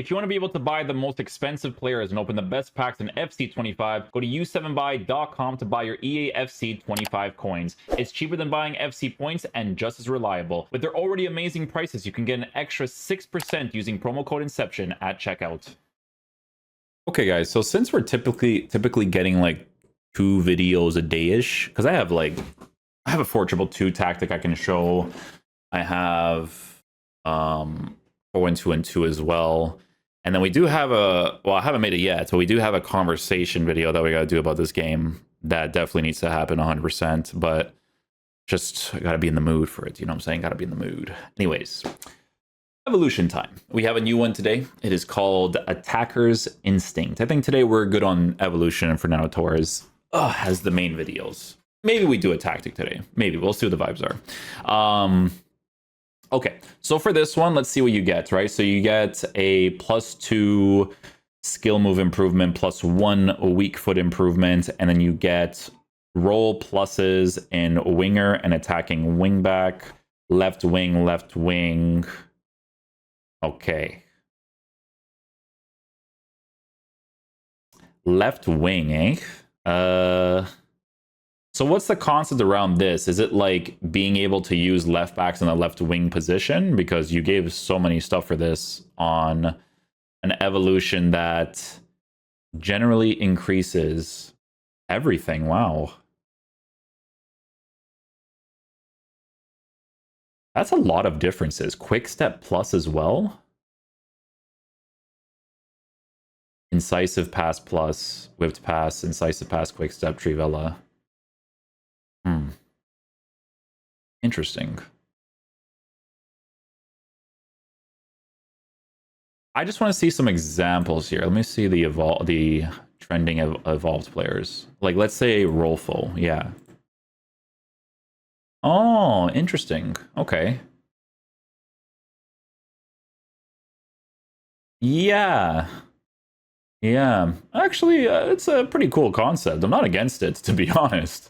If you want to be able to buy the most expensive players and open the best packs in FC25, go to u7buy.com to buy your EA FC25 coins. It's cheaper than buying FC points and just as reliable. With their already amazing prices, you can get an extra 6% using promo code Inception at checkout. Okay, guys, so since we're typically getting like 2 videos a day-ish, because I have a 4-2-2 tactic I can show. I have 4-1-2-2 as well. And then we do have I haven't made it yet, but we do have a conversation video that we got to do about this game that definitely needs to happen 100%, but just got to be in the mood for it. You know what I'm saying? Got to be in the mood. Anyways, evolution time. We have a new one today. It is called Attacker's Instinct. I think today we're good on evolution, and Fernando Torres has the main videos. Maybe we do a tactic today. Maybe. We'll see what the vibes are. Okay, so for this one, let's see what you get, right? So you get a +2 skill move improvement, +1 weak foot improvement, and then you get roll pluses in winger and attacking wingback, left wing. Okay. Left wing, eh? So what's the concept around this? Is it like being able to use left backs in the left wing position? Because you gave so many stuff for this on an evolution that generally increases everything. Wow. That's a lot of differences. Quick step plus as well. Incisive pass plus, whipped pass, incisive pass, quick step, Trivella. Interesting. I just want to see some examples here. Let me see the trending evolved players. Like, let's say Rolfo. Yeah. Oh, interesting. Okay. Yeah. Yeah. Actually, it's a pretty cool concept. I'm not against it, to be honest.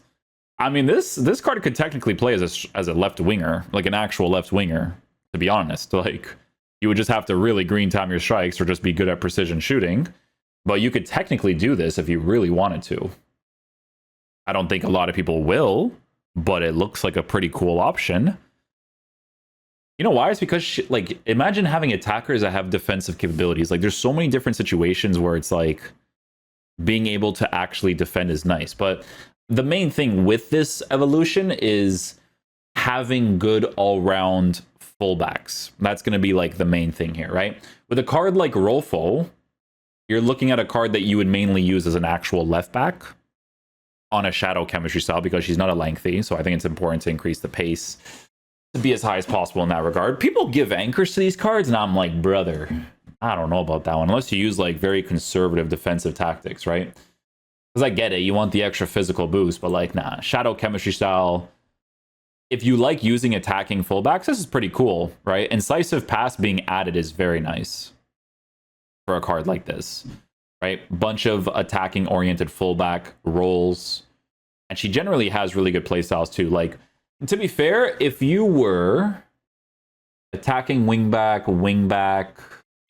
I mean, this card could technically play as a left winger, like an actual left winger, to be honest. Like, you would just have to really green time your strikes or just be good at precision shooting. But you could technically do this if you really wanted to. I don't think a lot of people will, but it looks like a pretty cool option. You know why? It's because, like, imagine having attackers that have defensive capabilities. Like, there's so many different situations where it's like being able to actually defend is nice. But the main thing with this evolution is having good all-round fullbacks. That's going to be like the main thing here, right? With a card like Rolfo, you're looking at a card that you would mainly use as an actual left back on a shadow chemistry style because she's not a lengthy. So I think it's important to increase the pace to be as high as possible in that regard. People give anchors to these cards, and I'm like, brother, I don't know about that one. Unless you use like very conservative defensive tactics, right? Because I get it, you want the extra physical boost, but like, nah, shadow chemistry style. If you like using attacking fullbacks, this is pretty cool, right? Incisive pass being added is very nice for a card like this, right? Bunch of attacking oriented fullback rolls. And she generally has really good playstyles too. Like, to be fair, if you were attacking wingback,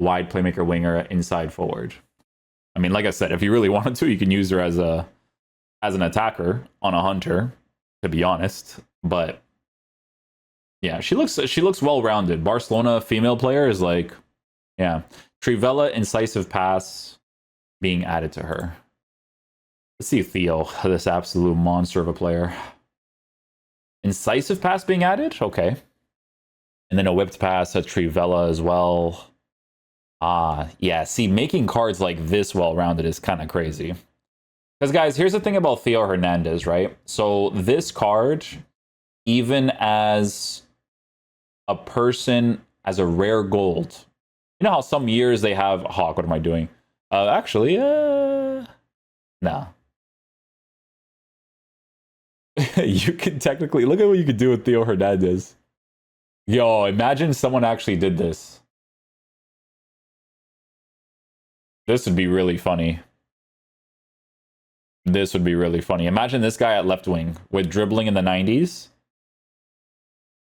wide playmaker, winger, inside forward. I mean, like I said, if you really wanted to, you can use her as an attacker on a hunter, to be honest. But yeah, she looks well-rounded. Barcelona female player is like, yeah. Trivella, incisive pass being added to her. Let's see Theo, this absolute monster of a player. Incisive pass being added? Okay. And then a whipped pass at Trivella as well. Yeah, see, making cards like this well-rounded is kind of crazy. Because, guys, here's the thing about Theo Hernandez, right? So this card, even as a person, as a rare gold, you know how some years they have... Hawk, what am I doing? Actually, no. You could technically... Look at what you could do with Theo Hernandez. Yo, imagine someone actually did this. This would be really funny. This would be really funny. Imagine this guy at left wing with dribbling in the 90s.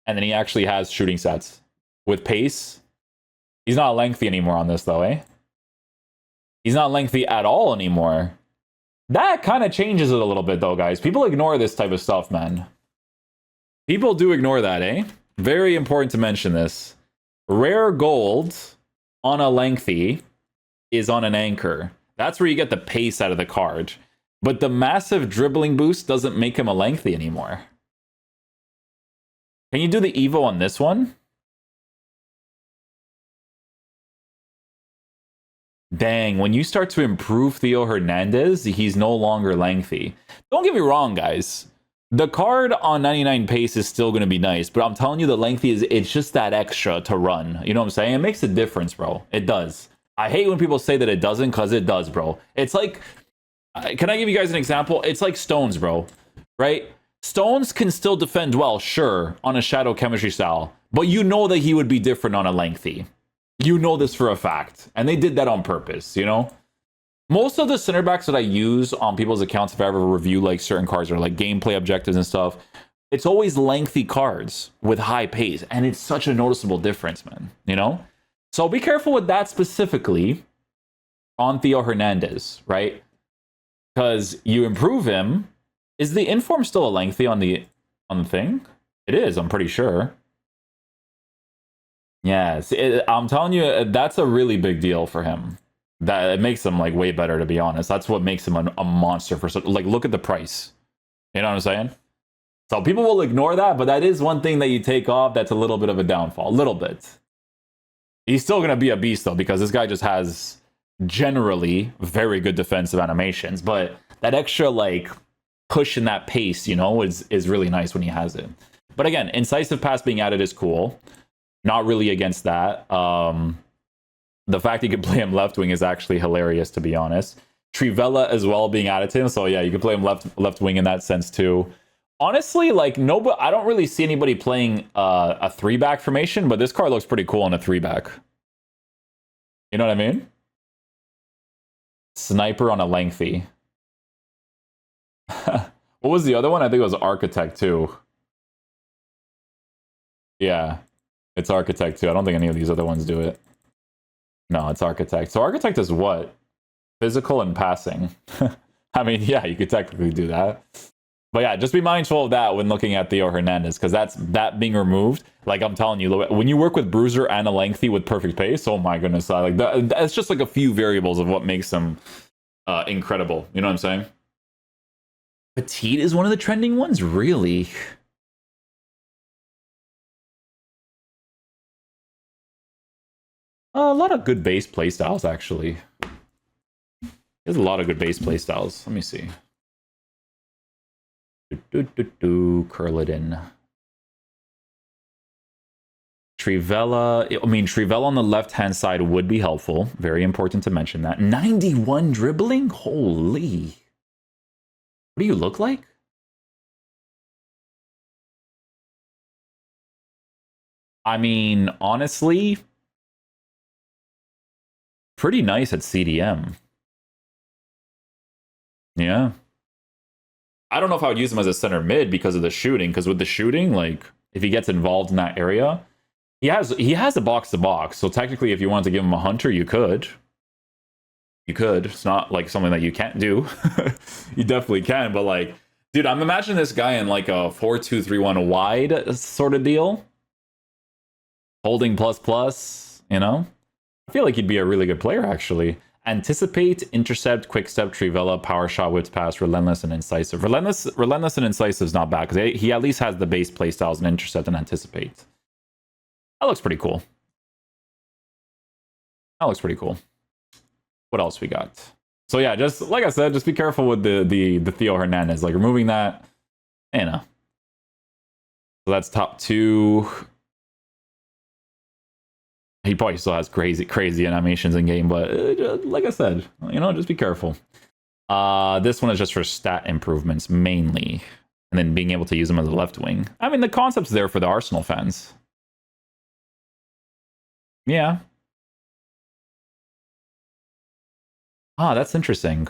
And then he actually has shooting sets with pace. He's not lengthy anymore on this, though, eh? He's not lengthy at all anymore. That kind of changes it a little bit, though, guys. People ignore this type of stuff, man. People do ignore that, eh? Very important to mention this. Rare gold on a lengthy is on an anchor. That's where you get the pace out of the card. But the massive dribbling boost doesn't make him a lengthy anymore. Can you do the Evo on this one? Dang, when you start to improve Theo Hernandez, he's no longer lengthy. Don't get me wrong, guys. The card on 99 pace is still going to be nice, but I'm telling you the lengthy it's just that extra to run. You know what I'm saying? It makes a difference, bro. It does. I hate when people say that it doesn't, because it does, bro. It's like, can I give you guys an example? It's like Stones, bro, right? Stones can still defend well, sure, on a shadow chemistry style, but you know that he would be different on a lengthy. You know this for a fact. And they did that on purpose, you know? Most of the center backs that I use on people's accounts, if I ever review like certain cards or like gameplay objectives and stuff, it's always lengthy cards with high pace. And it's such a noticeable difference, man, you know? So be careful with that specifically on Theo Hernandez, right? Because you improve him. Is the inform still a lengthy on the thing? It is, I'm pretty sure. Yes, I'm telling you, that's a really big deal for him. That it makes him like way better, to be honest. That's what makes him a monster for like. Look at the price. You know what I'm saying? So people will ignore that, but that is one thing that you take off. That's a little bit of a downfall, a little bit. He's still gonna be a beast though, because this guy just has generally very good defensive animations. But that extra like push in that pace, you know, is really nice when he has it. But again, incisive pass being added is cool. Not really against that. The fact you can play him left wing is actually hilarious, to be honest. Trivela as well being added to him, so yeah, you can play him left wing in that sense too. Honestly, like I don't really see anybody playing a 3-back formation, but this card looks pretty cool on a 3-back. You know what I mean? Sniper on a lengthy. What was the other one? I think it was Architect too. Yeah. It's Architect too. I don't think any of these other ones do it. No, it's Architect. So Architect is what? Physical and passing. I mean, yeah, you could technically do that. But yeah, just be mindful of that when looking at Theo Hernandez, because that being removed, like I'm telling you, when you work with Bruiser and a lengthy with perfect pace, oh my goodness, that's just like a few variables of what makes them incredible. You know what I'm saying? Petite is one of the trending ones? Really? A lot of good base playstyles, actually. There's a lot of good base playstyles. Let me see. Curl it in. Trivela. I mean, Trivela on the left-hand side would be helpful. Very important to mention that. 91 dribbling? Holy. What do you look like? I mean, honestly, pretty nice at CDM. Yeah. I don't know if I would use him as a center mid because of the shooting, because with the shooting, like, if he gets involved in that area, he has a box-to-box, so technically if you wanted to give him a hunter, you could. You could. It's not like something that you can't do. You definitely can, but like, dude, I'm imagining this guy in like a 4-2-3-1 wide sort of deal. Holding plus, you know? I feel like he'd be a really good player, actually. Anticipate, intercept, quick step, Trivela, power shot, whips pass, relentless, and incisive. Relentless and incisive is not bad, because he at least has the base playstyles and intercept and anticipate. That looks pretty cool. That looks pretty cool. What else we got? So yeah, just like I said, just be careful with the Theo Hernandez. Like removing that, you know. So that's top 2. He probably still has crazy animations in game, but like I said, you know, just be careful. This one is just for stat improvements mainly, and then being able to use them as a left wing. I mean, the concept's there for the Arsenal fans. Yeah. Ah, that's interesting.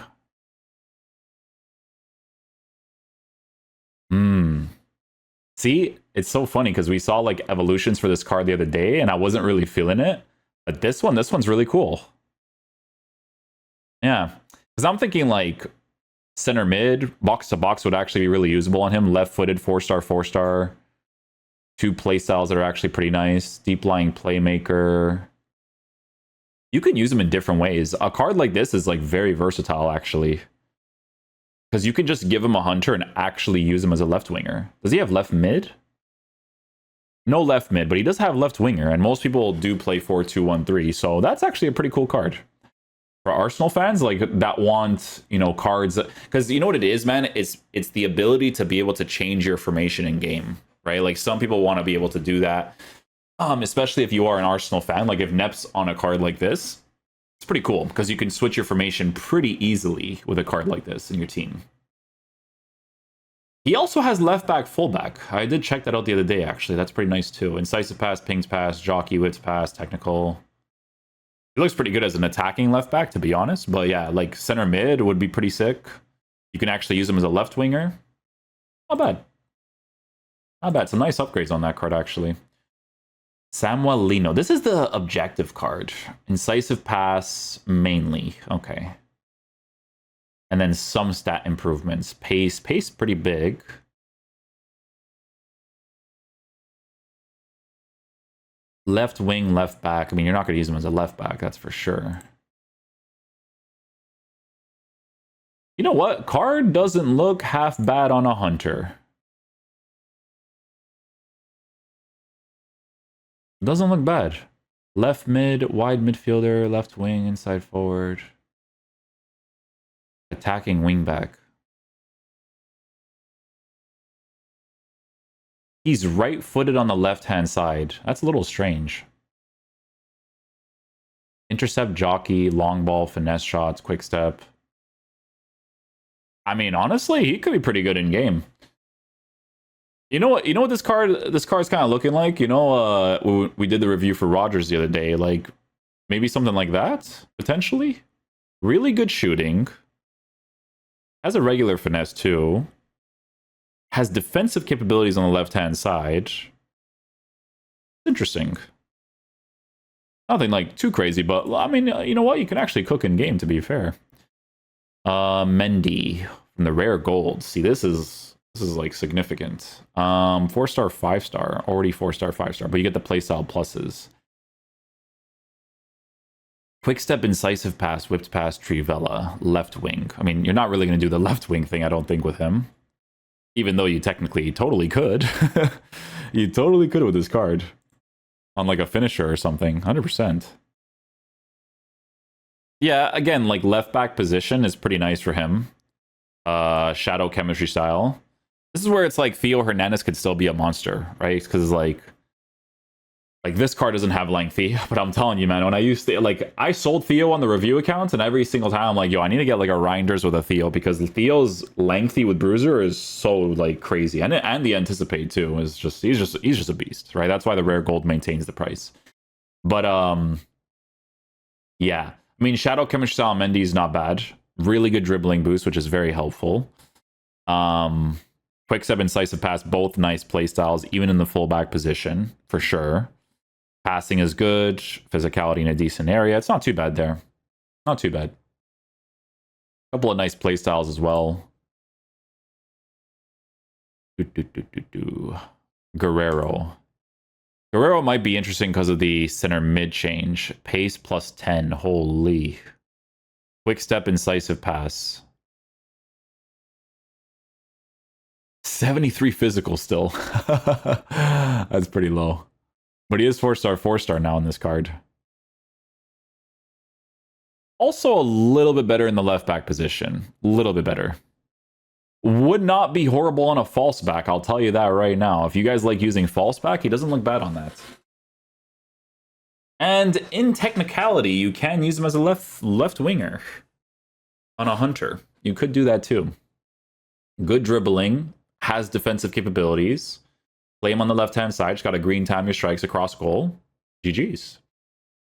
See, it's so funny because we saw like evolutions for this card the other day, and I wasn't really feeling it. But this one's really cool. Yeah. Because I'm thinking like center mid, box to box would actually be really usable on him. Left footed, 4-star, 4-star. Two playstyles that are actually pretty nice. Deep lying playmaker. You can use them in different ways. A card like this is like very versatile actually. Because you can just give him a hunter and actually use him as a left winger. Does he have left mid? No left mid, but he does have left winger, and most people do play 4-2-1-3, so that's actually a pretty cool card. For Arsenal fans, like, that want, you know, cards... Because you know what it is, man? It's the ability to be able to change your formation in game, right? Like, some people want to be able to do that, especially if you are an Arsenal fan. Like, if Nep's on a card like this, it's pretty cool, because you can switch your formation pretty easily with a card like this in your team. He also has left back, fullback. I did check that out the other day, actually. That's pretty nice, too. Incisive pass, pings pass, jockey, whips pass, technical. He looks pretty good as an attacking left back, to be honest. But yeah, like center mid would be pretty sick. You can actually use him as a left winger. Not bad. Not bad. Some nice upgrades on that card, actually. Samuelino. This is the objective card. Incisive pass, mainly. Okay. And then some stat improvements. Pace pretty big. Left wing, left back. I mean, you're not going to use him as a left back, that's for sure. You know what? Card doesn't look half bad on a hunter. Doesn't look bad. Left mid, wide midfielder, left wing, inside forward. Attacking wingback. He's right-footed on the left-hand side. That's a little strange. Intercept, jockey, long ball, finesse shots, quick step. I mean, honestly, he could be pretty good in game. You know what? You know what this card's kind of looking like. You know, we did the review for Rogers the other day. Like, maybe something like that potentially. Really good shooting. Has a regular finesse too. Has defensive capabilities on the left-hand side. Interesting. Nothing like too crazy, but I mean, you know what? You can actually cook in game, to be fair. Mendy from the rare gold. See, this is like significant. 4-star, 5-star. Already 4-star, 5-star, but you get the playstyle pluses. Quick step, incisive pass, whipped pass, Trivella, left wing. I mean, you're not really going to do the left wing thing, I don't think, with him. Even though you technically totally could. You totally could with this card. On like a finisher or something. 100%. Yeah, again, like left back position is pretty nice for him. Shadow chemistry style. This is where it's like Theo Hernandez could still be a monster, right? Because like this card doesn't have lengthy, but I'm telling you, man, when I used to, like, I sold Theo on the review account, and every single time I'm like, yo, I need to get like a Reinders with a Theo, because Theo's lengthy with Bruiser is so like crazy, and the anticipate too is just he's just a beast, right? That's why the rare gold maintains the price. But yeah, I mean, Shadow Chemistry style Mendy is not bad. Really good dribbling boost, which is very helpful. Quick step, incisive pass, both nice play styles, even in the fullback position for sure. Passing is good. Physicality in a decent area. It's not too bad there. Not too bad. A couple of nice playstyles as well. Guerrero. Guerrero might be interesting because of the center mid change. Pace plus 10. Holy. Quick step, incisive pass. 73 physical still. That's pretty low. But he is 4-star, 4-star now in this card. Also a little bit better in the left back position. A little bit better. Would not be horrible on a false back, I'll tell you that right now. If you guys like using false back, he doesn't look bad on that. And in technicality, you can use him as a left winger on a hunter. You could do that too. Good dribbling, has defensive capabilities. Play him on the left-hand side. Just got a green time your strikes across goal. GG's.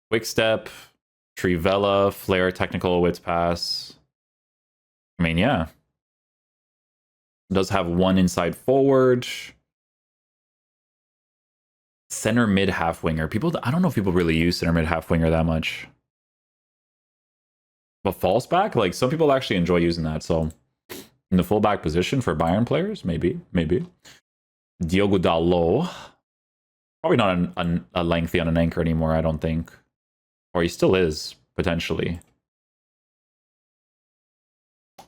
Quick step, Trivella, flare, technical, wits pass. I mean, yeah. Does have one inside forward. Center mid half winger. I don't know if people really use center mid half winger that much. But false back, like some people actually enjoy using that. So in the fullback position for Bayern players, maybe. Diogo Dalot, probably not a lengthy on an anchor anymore, I don't think. Or he still is, potentially.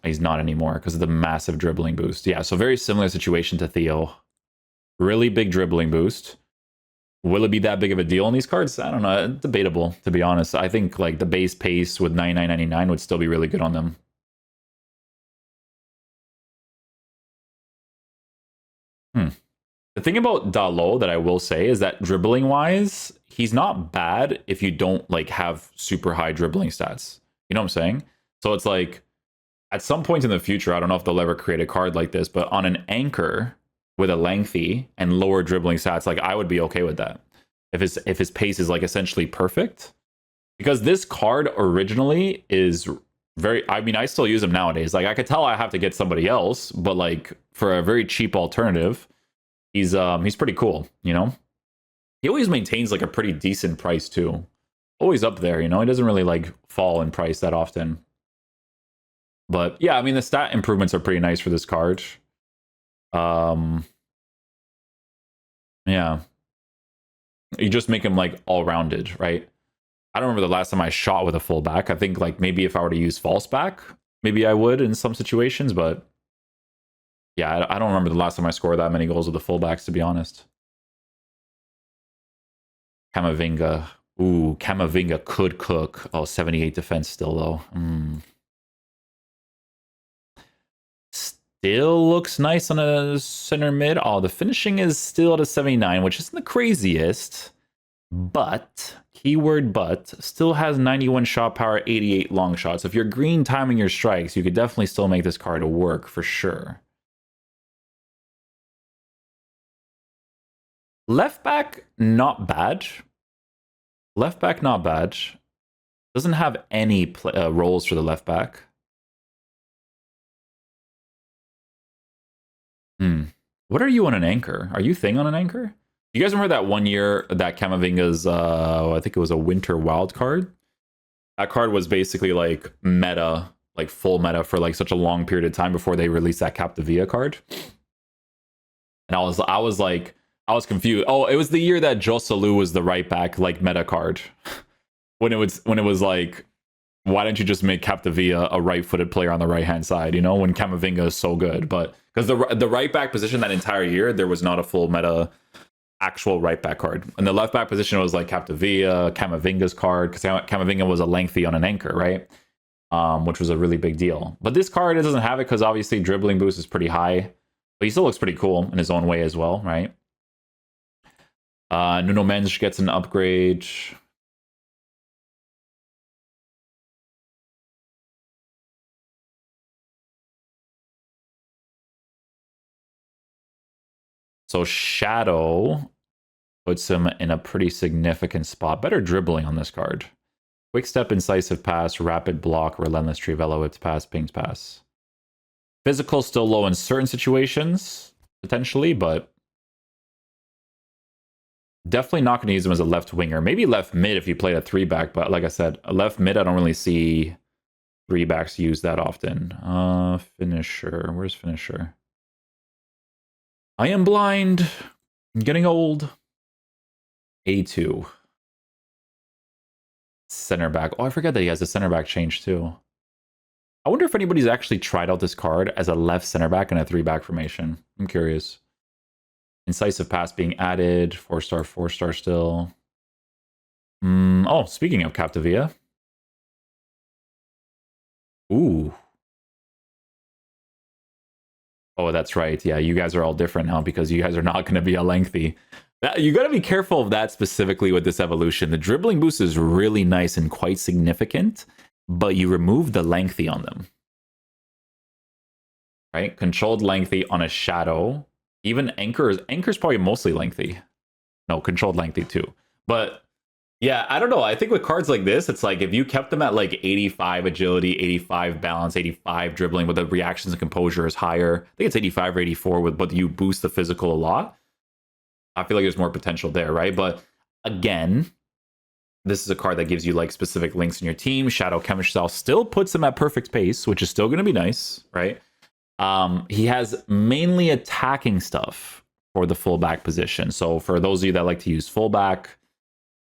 He's not anymore because of the massive dribbling boost. Yeah, so very similar situation to Theo. Really big dribbling boost. Will it be that big of a deal on these cards? I don't know. Debatable, to be honest. I think like the base pace with 99.99 would still be really good on them. The thing about Dalot that I will say is that dribbling wise, he's not bad if you don't like have super high dribbling stats. You know what I'm saying? So it's like at some point in the future, I don't know if they'll ever create a card like this, but on an anchor with a lengthy and lower dribbling stats, like I would be okay with that. If his pace is like essentially perfect. Because this card originally is very, I mean, I still use him nowadays. Like I could tell I have to get somebody else, but like for a very cheap alternative, he's pretty cool, you know? He always maintains like a pretty decent price too. Always up there, you know? He doesn't really like fall in price that often. But yeah, I mean the stat improvements are pretty nice for this card. Yeah. You just make him like all-rounded, right? I don't remember the last time I shot with a fullback. I think like maybe if I were to use false back, maybe I would in some situations, but yeah, I don't remember the last time I scored that many goals with the fullbacks, to be honest. Camavinga. Ooh, Camavinga could cook. Oh, 78 defense still, though. Still looks nice on a center mid. Oh, the finishing is still at a 79, which isn't the craziest. But, keyword but, still has 91 shot power, 88 long shots. If you're green timing your strikes, you could definitely still make this card work for sure. Left back, not bad. Left back, not bad. Doesn't have any roles for the left back. What are you on an anchor? Are you thing on an anchor? You guys remember that one year that Camavinga's, I think it was a winter wild card? That card was basically like meta, like full meta for like such a long period of time before they released that Capdevia card. And I was confused. Oh, it was the year that Joselu was the right back, like meta card. when it was like, why don't you just make Capdevia a right-footed player on the right-hand side, you know, when Camavinga is so good? But because the right back position that entire year, there was not a full meta actual right back card. And the left back position was like Capdevia, Camavinga's card, because Camavinga was a lengthy on an anchor, right? Which was a really big deal. But this card, it doesn't have it because obviously dribbling boost is pretty high. But he still looks pretty cool in his own way as well, right? Nuno Mendes gets an upgrade. So Shadow puts him in a pretty significant spot. Better dribbling on this card. Quick step, incisive pass, rapid block, relentless trivelo, whips pass, pings pass. Physical still low in certain situations, potentially, but definitely not going to use him as a left winger. Maybe left mid if you played a 3-back, but like I said, a left mid, I don't really see 3-backs used that often. Finisher. Where's finisher? I am blind. I'm getting old. A2. Center back. Oh, I forget that he has a center back change too. I wonder if anybody's actually tried out this card as a left center back in a 3-back formation. I'm curious. Incisive pass being added. 4-star, 4-star still. Oh, speaking of Capdevia. Ooh. Oh, that's right. Yeah, you guys are all different now because you guys are not going to be a lengthy. You got to be careful of that specifically with this evolution. The dribbling boost is really nice and quite significant, but you remove the lengthy on them. Right? Controlled lengthy on a shadow. Even anchor's probably mostly lengthy. No, controlled lengthy too. But yeah, I don't know. I think with cards like this, it's like if you kept them at like 85 agility, 85 balance, 85 dribbling, but the reactions and composure is higher. I think it's 85 or 84, but you boost the physical a lot. I feel like there's more potential there, right? But again, This is a card that gives you like specific links in your team. Shadow Chemistry Style still puts him at perfect pace, which is still going to be nice, right? He has mainly attacking stuff for the fullback position. So for those of you that like to use fullback,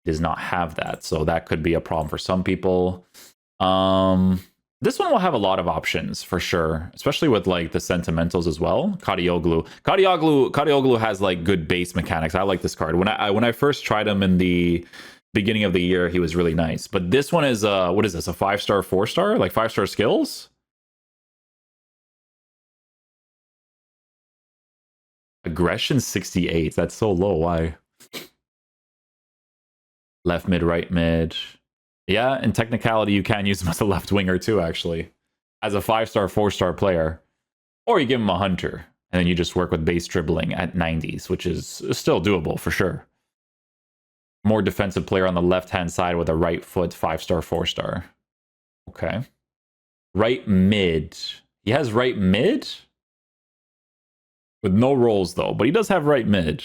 does not have that. So that could be a problem for some people. This one will have a lot of options for sure, especially with like the sentimentals as well. Kadioglu has like good base mechanics. I like this card. When I first tried him in the beginning of the year, he was really nice. But this one is what is this? A 5-star, 4-star? Like 5-star skills? Aggression 68. That's so low. Why? Left mid, right mid. Yeah, in technicality, you can use him as a left winger too, actually. As a 5-star, 4-star player. Or you give him a hunter, and then you just work with base dribbling at 90s, which is still doable for sure. More defensive player on the left-hand side with a right foot, 5-star, 4-star. Okay. Right mid. He has right mid? With no rolls, though. But he does have right mid.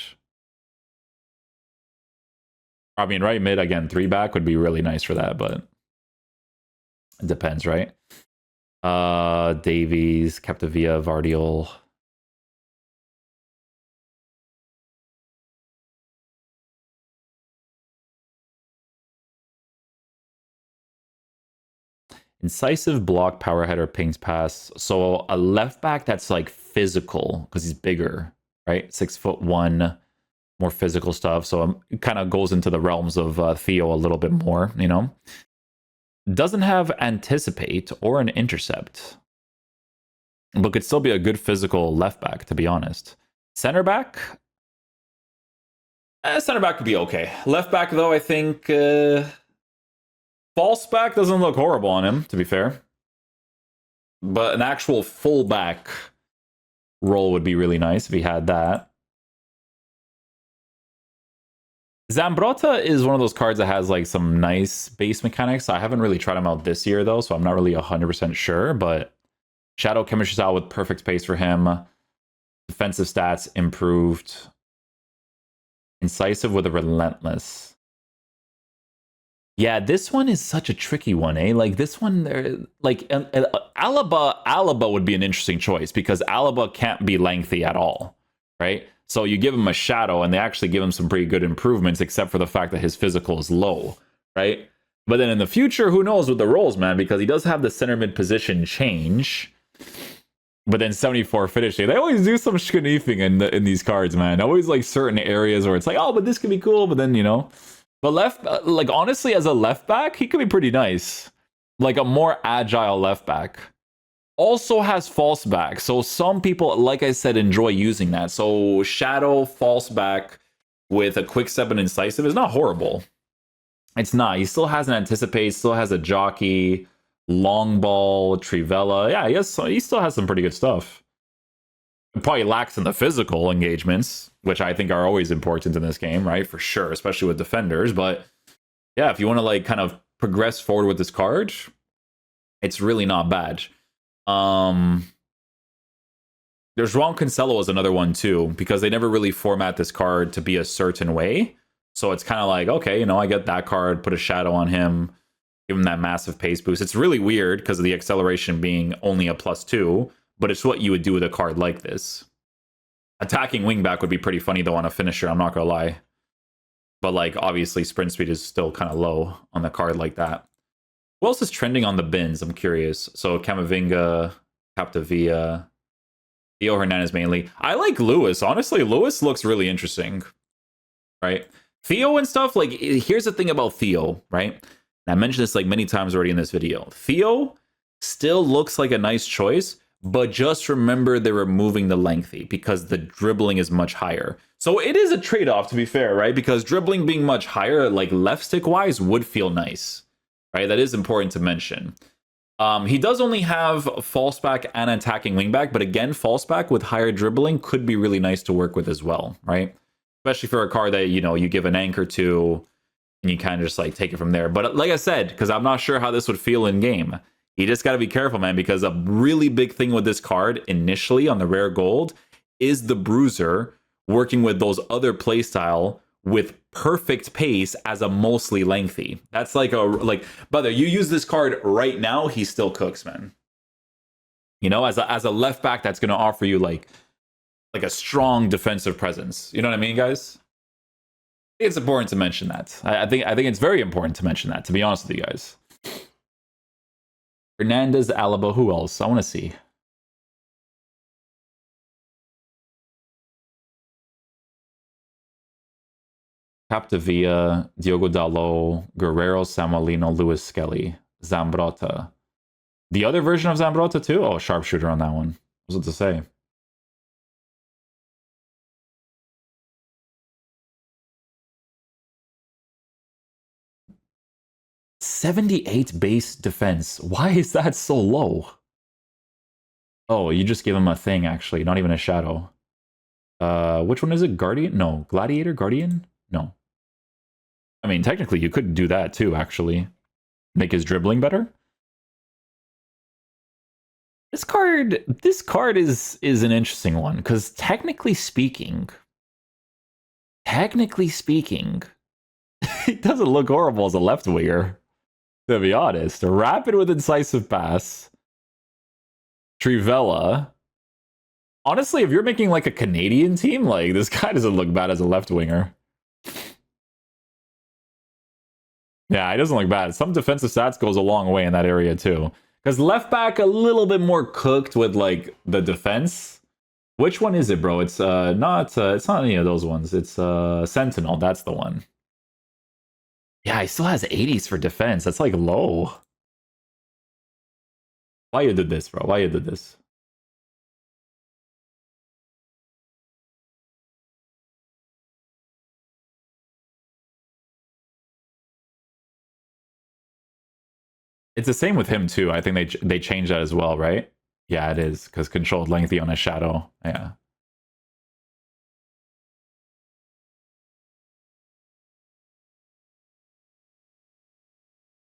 I mean, right mid, again, 3-back would be really nice for that, but it depends, right? Davies, Captavia, Vardiol. Incisive, block, power header, pings, pass. So a left back that's like physical because he's bigger, right? 6'1", more physical stuff. So it kind of goes into the realms of Theo a little bit more, you know. Doesn't have anticipate or an intercept, but could still be a good physical left back, to be honest. Center back. Center back could be okay. Left back, though, I think false back doesn't look horrible on him, to be fair. But an actual fullback role would be really nice if he had that. Zambrotta is one of those cards that has like some nice base mechanics. I haven't really tried him out this year, though, so I'm not really 100% sure. But Shadow Chemistry Style with perfect pace for him. Defensive stats improved. Incisive with a relentless. Yeah, this one is such a tricky one, eh? Like this one, like Alaba would be an interesting choice because Alaba can't be lengthy at all, right? So you give him a shadow, and they actually give him some pretty good improvements, except for the fact that his physical is low, right? But then in the future, who knows with the roles, man? Because he does have the center mid position change. But then 74 finishing, they always do some schniefing in these cards, man. Always like certain areas where it's like, oh, but this could be cool. But then, you know, but like honestly, as a left back, he could be pretty nice. Like a more agile left back. Also has false back. So some people, like I said, enjoy using that. So shadow false back with a quick step and incisive is not horrible. It's not. He still has an anticipate, still has a jockey, long ball, Trivella. Yeah, he still has some pretty good stuff. It probably lacks in the physical engagements, which I think are always important in this game, right? For sure, especially with defenders. But yeah, if you want to like kind of progress forward with this card, it's really not bad. There's Ron Cancelo as another one too, because they never really format this card to be a certain way. So it's kind of like, okay, you know, I get that card, put a shadow on him, give him that massive pace boost. It's really weird because of the acceleration being only a +2, but it's what you would do with a card like this. Attacking wingback would be pretty funny though on a finisher, I'm not gonna lie. But like obviously sprint speed is still kind of low on the card like that. Who else is trending on the bins? I'm curious. So Camavinga, Captavia, Theo Hernandez mainly. I like Lewis. Honestly, Lewis looks really interesting, right? Theo and stuff, like, here's the thing about Theo, right? And I mentioned this like many times already in this video. Theo still looks like a nice choice, but just remember they're removing the lengthy because the dribbling is much higher. So it is a trade-off, to be fair, right? Because dribbling being much higher, like left stick-wise, would feel nice. Right, that is important to mention. He does only have false back and attacking wingback, but again, false back with higher dribbling could be really nice to work with as well, right? Especially for a card that, you know, you give an anchor to and you kind of just like take it from there. But like I said, because I'm not sure how this would feel in game, you just got to be careful, man, because a really big thing with this card initially on the rare gold is the bruiser working with those other playstyle with perfect pace as a mostly lengthy. That's like brother, you use this card right now, he still cooks, man. You know, as a left back that's going to offer you like a strong defensive presence. You know what I mean, guys? It's important to mention that. I think it's very important to mention that, to be honest with you guys. Hernandez, Alaba, who else? I want to see. Capdevia, Diogo Dalot, Guerrero, Samuelino, Luis Skelly, Zambrotta. The other version of Zambrotta too? Oh, sharpshooter on that one. What was it to say? $78 base defense. Why is that so low? Oh, you just gave him a thing, actually. Not even a shadow. Which one is it? Guardian? No. Gladiator? Guardian? No. I mean, technically, you could do that too, actually. Make his dribbling better. This card is an interesting one, because technically speaking, he doesn't look horrible as a left winger, to be honest. Rapid with incisive pass. Trivella. Honestly, if you're making like a Canadian team, like this guy doesn't look bad as a left winger. Yeah, he doesn't look bad. Some defensive stats goes a long way in that area too. Because left back a little bit more cooked with like the defense. Which one is it, bro? It's not any of those ones. It's Sentinel. That's the one. Yeah, he still has 80s for defense. That's like low. Why you did this, bro? Why you did this? It's the same with him too. I think they changed that as well, right? Yeah, it is, because controlled lengthy on a shadow. Yeah.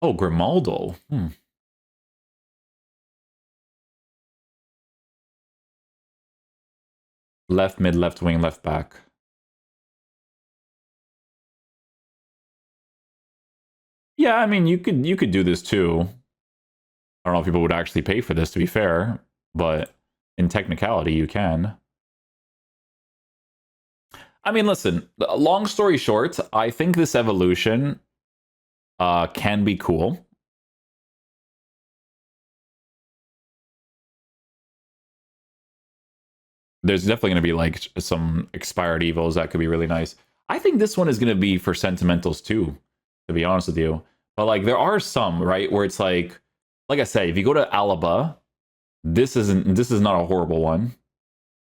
Oh, Grimaldo. Left mid, left wing, left back. Yeah, I mean, you could do this too. I don't know if people would actually pay for this, to be fair, but in technicality, you can. I mean, listen, long story short, I think this evolution can be cool. There's definitely going to be like some expired evos that could be really nice. I think this one is going to be for sentimentals too, to be honest with you. But like there are some, right, where it's like I said, if you go to Alaba, this is not a horrible one,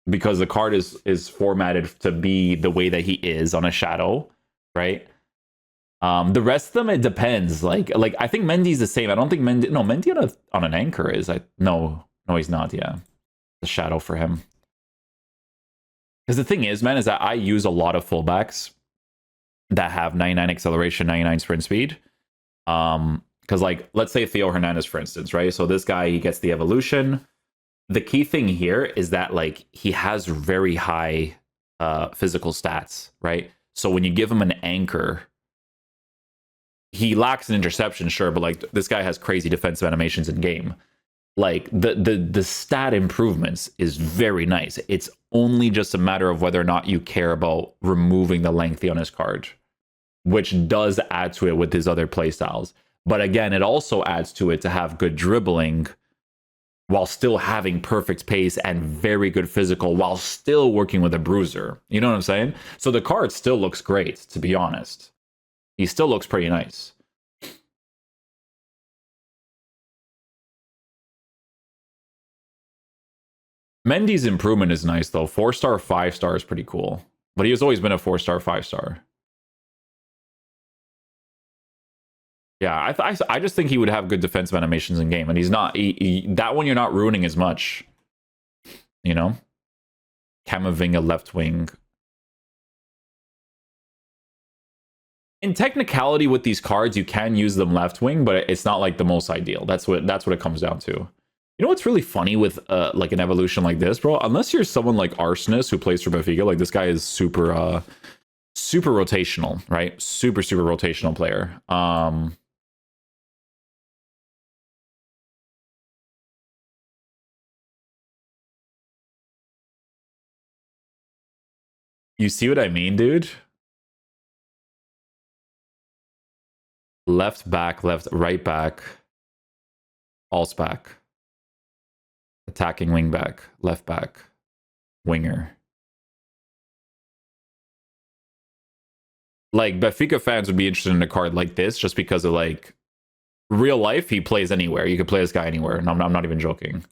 because the card is formatted to be the way that he is on a shadow, right? The rest of them, it depends. Like I think Mendy's the same. I don't think Mendy on an anchor is. No, he's not. Yeah, the shadow for him. Because the thing is, man, is that I use a lot of fullbacks that have 99 acceleration, 99 sprint speed. Because like, let's say Theo Hernandez, for instance, right? So this guy, he gets the evolution. The key thing here is that like he has very high physical stats, right? So when you give him an anchor, he lacks an interception, sure, but like this guy has crazy defensive animations in game. Like the stat improvements is very nice. It's only just a matter of whether or not you care about removing the lengthy on his card, which does add to it with his other playstyles. But again, it also adds to it to have good dribbling while still having perfect pace and very good physical while still working with a bruiser. You know what I'm saying? So the card still looks great, to be honest. He still looks pretty nice. Mendy's improvement is nice, though. 4-star, 5-star is pretty cool. But he has always been a 4-star, 5-star. Yeah, I just think he would have good defensive animations in game, and he's not. That one you're not ruining as much. You know? Camavinga left wing. In technicality, with these cards, you can use them left wing, but it's not like the most ideal. That's what it comes down to. You know what's really funny with like an evolution like this, bro? Unless you're someone like Arsenis who plays for Benfica, like this guy is super super rotational, right? Super rotational player. You see what I mean, dude? Left back, right back, false back, attacking wing back, left back, winger. Like Benfica fans would be interested in a card like this just because of like real life. He plays anywhere. You could play this guy anywhere, and I'm not even joking.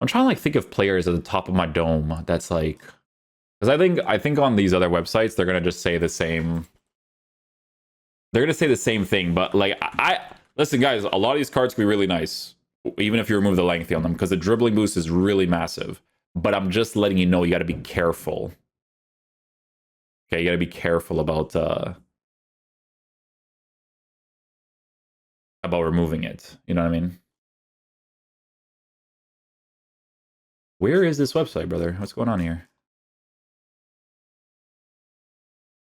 I'm trying to like think of players at the top of my dome that's like, because I think on these other websites they're gonna just say the same. They're gonna say the same thing, but like I listen, guys. A lot of these cards can be really nice, even if you remove the lengthy on them, because the dribbling boost is really massive. But I'm just letting you know you got to be careful. Okay, you got to be careful about removing it. You know what I mean? Where is this website, brother? What's going on here?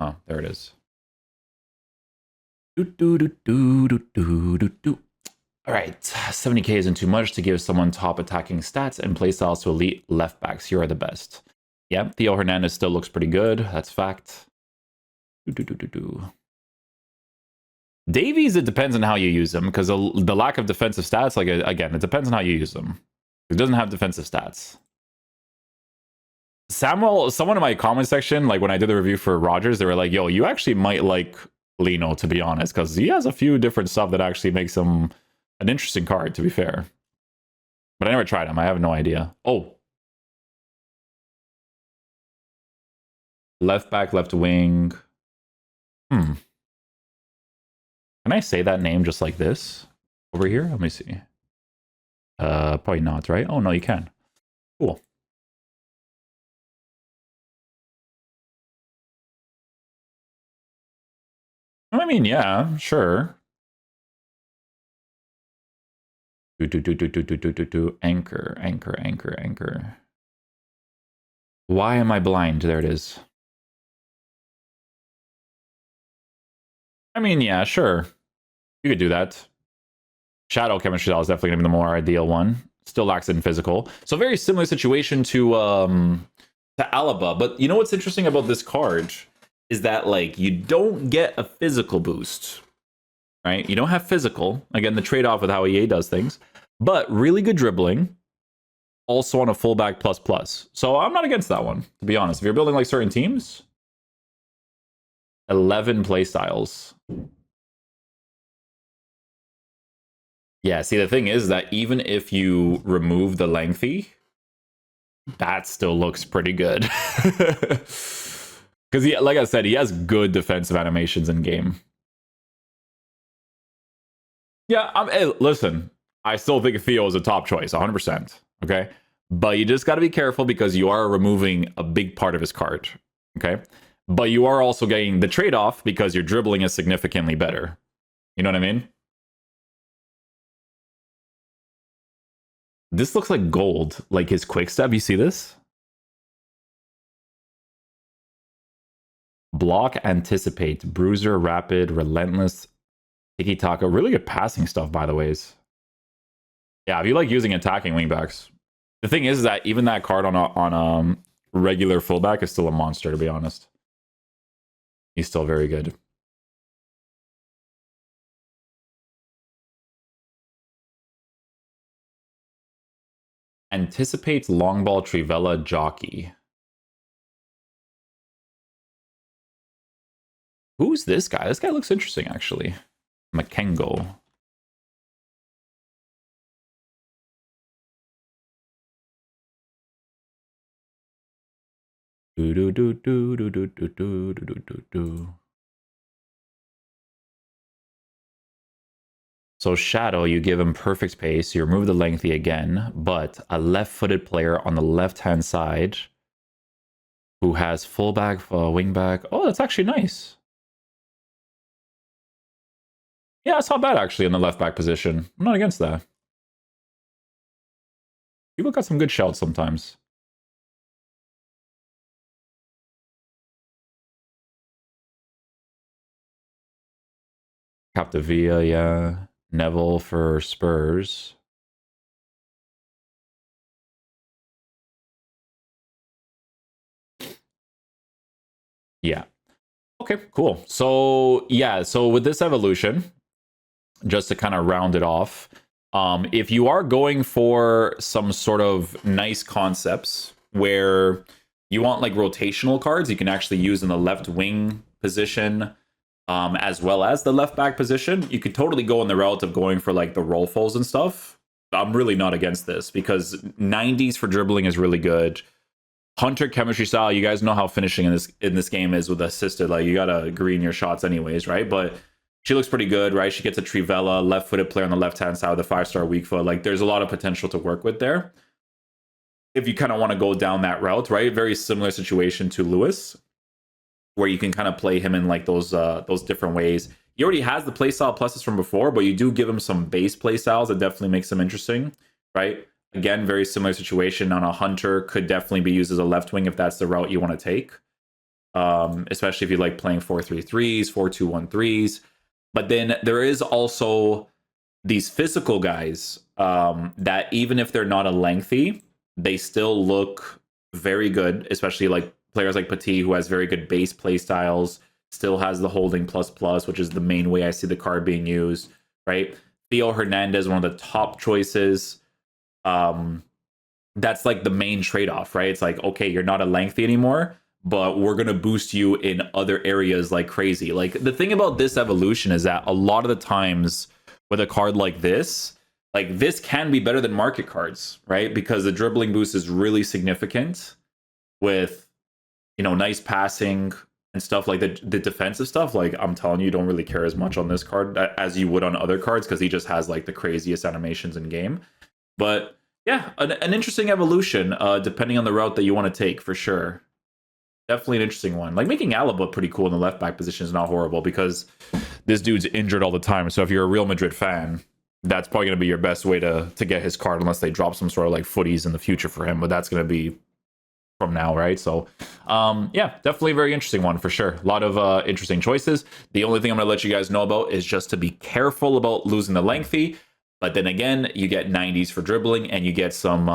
Oh, there it is. All right, 70k isn't too much to give someone top attacking stats and playstyles to elite left backs. You are the best. Yeah, Theo Hernandez still looks pretty good. That's fact. Davies, it depends on how you use them, because the lack of defensive stats, like again, it depends on how you use them. It doesn't have defensive stats. Samuel, someone in my comment section, like when I did the review for Rogers, they were like, yo, you actually might like Lino, to be honest, because he has a few different stuff that actually makes him an interesting card, to be fair. But I never tried him. I have no idea. Oh. Left back, left wing. Can I say that name just like this? Over here? Let me see. Probably not, right? Oh, no, you can. Cool. I mean, yeah, sure. Anchor, anchor, anchor, anchor. Why am I blind? There it is. I mean, yeah, sure. You could do that. Shadow chemistry style is definitely going to be the more ideal one. Still lacks in physical. So very similar situation to Alaba. But you know what's interesting about this card is that like you don't get a physical boost, right? You don't have physical. Again, the trade-off with how EA does things, but really good dribbling. Also on a fullback plus plus. So I'm not against that one, to be honest. If you're building like certain teams, 11 playstyles. Yeah, see, the thing is that even if you remove the lengthy, that still looks pretty good. Because, like I said, he has good defensive animations in game. Yeah, hey, listen, I still think Theo is a top choice, 100%. Okay? But you just got to be careful because you are removing a big part of his card. Okay? But you are also getting the trade-off because your dribbling is significantly better. You know what I mean? This looks like gold, like his quick step. You see this? Block, anticipate, bruiser, rapid, relentless, tiki-taka. Really good passing stuff, by the ways. Yeah, if you like using attacking wingbacks. The thing is that even that card on regular fullback is still a monster, to be honest. He's still very good. Anticipates long ball Trivella jockey. Who's this guy? This guy looks interesting, actually. Makengo. So Shadow, you give him perfect pace. You remove the lengthy again, but a left-footed player on the left-hand side who has fullback, wingback. Oh, that's actually nice. Yeah, it's not bad actually in the left back position. I'm not against that. People got some good shouts sometimes. Capdevia, yeah. Neville for Spurs. Yeah. Okay, cool. So yeah, so with this evolution, just to kind of round it off, if you are going for some sort of nice concepts where you want like rotational cards, you can actually use in the left wing position, as well as the left back position. You could totally go in the route of going for like the Rolfos and stuff. I'm really not against this because 90s for dribbling is really good. Hunter chemistry style, you guys know how finishing in this game is with assisted. Like you gotta green your shots anyways, right? But she looks pretty good, right? She gets a Trivella, left-footed player on the left-hand side with a 5-star weak foot. Like there's a lot of potential to work with there. If you kind of want to go down that route, right? Very similar situation to Lewis, where you can kind of play him in like those different ways. He already has the playstyle pluses from before, but you do give him some base playstyles that definitely makes him interesting, right? Again, very similar situation on a Hunter, could definitely be used as a left wing if that's the route you want to take. Especially if you like playing 4-3-3s, 4-2-1-3s. But then there is also these physical guys that even if they're not a lengthy, they still look very good, especially like players like Petit, who has very good base play styles, still has the holding plus, which is the main way I see the card being used, right? Theo Hernandez, one of the top choices. That's like the main trade-off, right? It's like, okay, you're not a lengthy anymore, but we're going to boost you in other areas like crazy. Like the thing about this evolution is that a lot of the times with a card like this can be better than market cards, right? Because the dribbling boost is really significant with, nice passing and stuff like the defensive stuff. Like I'm telling you, don't really care as much on this card as you would on other cards because he just has like the craziest animations in game. But yeah, an interesting evolution, depending on the route that you want to take, for sure. Definitely an interesting one. Like making Alaba pretty cool in the left back position is not horrible because this dude's injured all the time. So if you're a Real Madrid fan, that's probably going to be your best way to get his card, unless they drop some sort of like footies in the future for him. But that's going to be from now, right? So yeah, definitely a very interesting one for sure. A lot of interesting choices. The only thing I'm going to let you guys know about is just to be careful about losing the lengthy. But then again, you get 90s for dribbling, and you get some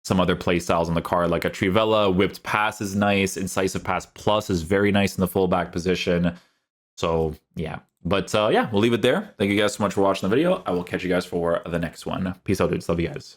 other play styles on the card, like a Trivella. Whipped pass is nice. Incisive pass plus is very nice in the fullback position. So yeah, but yeah, we'll leave it there. Thank you guys so much for watching the video. I will catch you guys for the next one. Peace out, dudes. Love you guys.